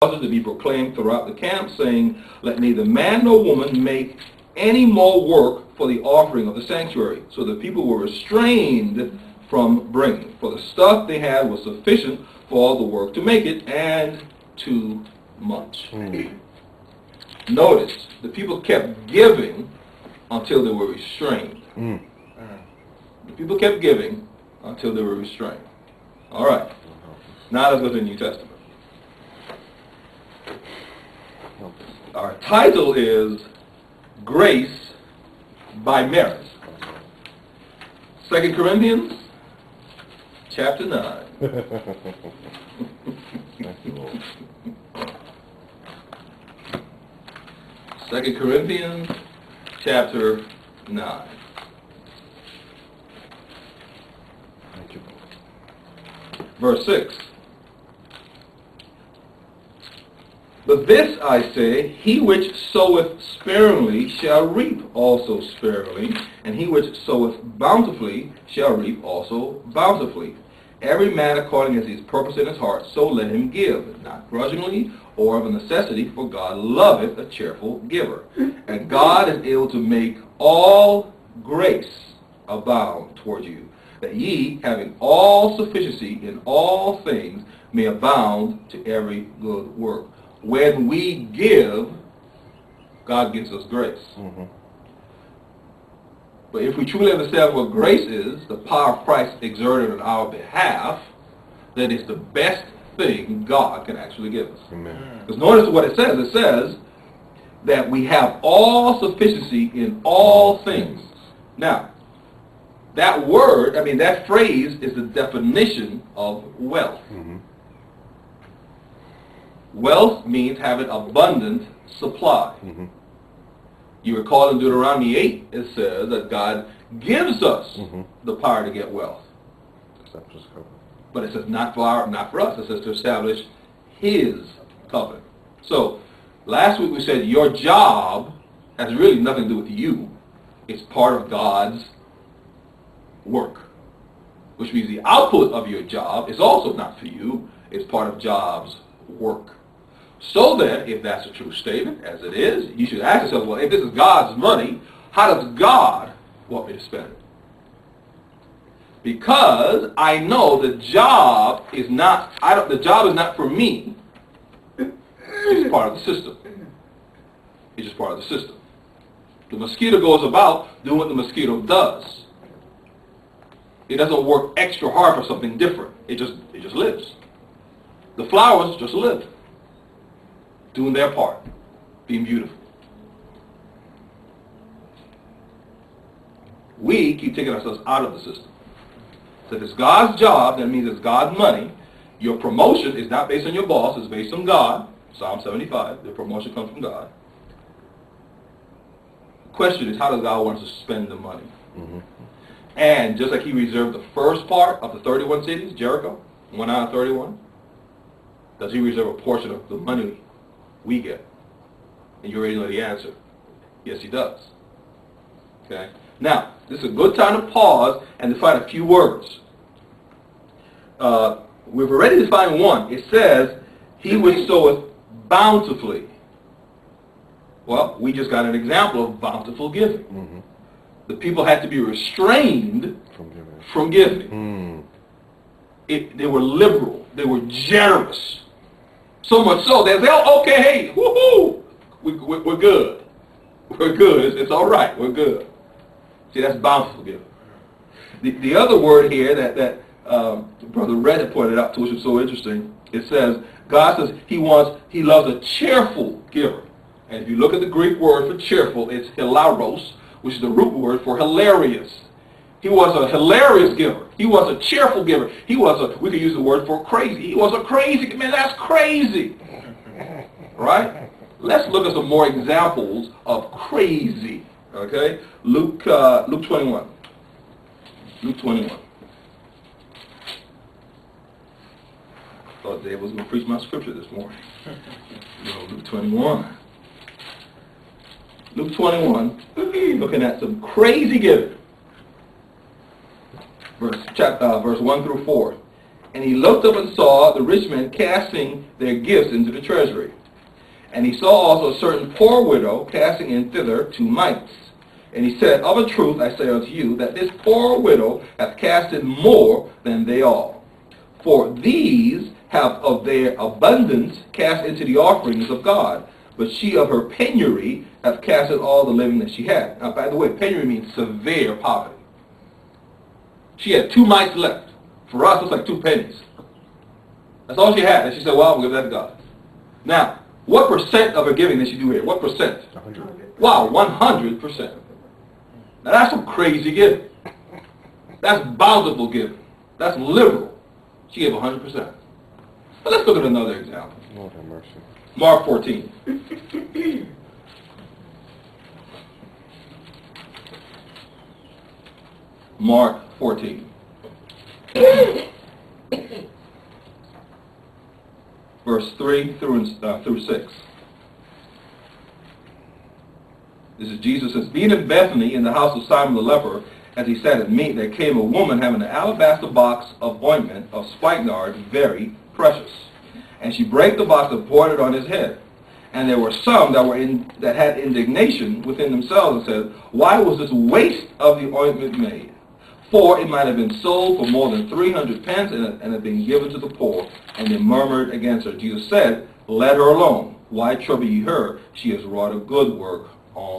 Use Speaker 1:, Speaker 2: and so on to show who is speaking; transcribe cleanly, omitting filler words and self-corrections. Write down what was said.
Speaker 1: to be proclaimed throughout the camp, saying, let neither man nor woman make any more work for the offering of the sanctuary. So the people were restrained from bringing, for the stuff they had was sufficient for all the work to make it, and too much. Notice, the people kept giving until they were restrained. The people kept giving until they were restrained. All right. Now let's go to the New Testament. Our title is Grace by Merit. 2 Corinthians chapter 9.
Speaker 2: Thank you, Lord.
Speaker 1: 2 Corinthians chapter 9.
Speaker 2: Thank you, Lord.
Speaker 1: Verse 6. But this I say, he which soweth sparingly shall reap also sparingly, and he which soweth bountifully shall reap also bountifully. Every man according as his purpose in his heart, so let him give, not grudgingly or of a necessity, for God loveth a cheerful giver. And God is able to make all grace abound toward you, that ye, having all sufficiency in all things, may abound to every good work. When we give, God gives us grace. But if we truly understand what grace is, the power of Christ exerted on our behalf, then it's the best thing God can actually give us.
Speaker 2: Amen.
Speaker 1: Because notice what it says. It says that we have all sufficiency in all things. Now, that word, that phrase is the definition of wealth. Wealth means having abundant supply. You recall in Deuteronomy 8, it says that God gives us the power to get wealth. But it says not for us. It says to establish His covenant. So, last week we said your job has really nothing to do with you. It's part of God's work. Which means the output of your job is also not for you. It's part of God's work. So then, if that's a true statement, as it is, you should ask yourself, well, if this is God's money, how does God want me to spend it? Because I know the job is not for me. It's part of the system. It's just part of the system. The mosquito goes about doing what the mosquito does. It doesn't work extra hard for something different. It just lives. The flowers just live, doing their part, being beautiful. We keep taking ourselves out of the system. So if it's God's job, that means it's God's money. Your promotion is not based on your boss, it's based on God. Psalm 75, the promotion comes from God. The question is, how does God want us to spend the money? And just like He reserved the first part of the 31 cities, Jericho, 1 out of 31, does He reserve a portion of the money we get? And you already know the answer. Yes, He does. Okay? Now, this is a good time to pause and define a few words. We've already defined one. It says, he which soweth bountifully. Well, we just got an example of bountiful giving. The people had to be restrained from giving. They were liberal. They were generous. So much so, they say, oh, okay, hey, woohoo, we're good. We're good. It's all right. We're good. See, that's bountiful giving. The other word here that Brother Red had pointed out to, which is so interesting, it says, God says He loves a cheerful giver. And if you look at the Greek word for cheerful, it's hilaros, which is the root word for hilarious. He was a hilarious giver. He was a cheerful giver. We could use the word for crazy. He was a crazy, man, that's crazy. Right? Let's look at some more examples of crazy. Okay? Luke 21. Luke 21. Thought Dave was going to preach my scripture this morning. Luke 21. Luke 21, looking at some crazy giving. Verse 1 through 4. And he looked up and saw the rich men casting their gifts into the treasury. And he saw also a certain poor widow casting in thither 2 mites. And he said, Of a truth I say unto you, that this poor widow hath cast in more than they all. For these have of their abundance cast into the offerings of God. But she of her penury hath cast in all the living that she had. Now, by the way, penury means severe poverty. She had 2 mites left. For us, it's like 2 pennies. That's all she had. And she said, well, I'll give that to God. Now, what percent of her giving did she do here? What percent?
Speaker 2: 100.
Speaker 1: Wow, 100%. Now, that's some crazy giving. That's bountiful giving. That's liberal. She gave 100%. But let's look at another example.
Speaker 2: Lord have mercy.
Speaker 1: Mark 14. Mark 14. Verse 3 through 6. This is Jesus says, being in Bethany in the house of Simon the leper, as he sat at meat, there came a woman having an alabaster box of ointment of spikenard, very precious. And she brake the box and poured it on his head. And there were some that had indignation within themselves and said, why was this waste of the ointment made? For it might have been sold for more than 300 pence and have been given to the poor. And they murmured against her. Jesus said, let her alone. Why trouble ye her? She has wrought a good work on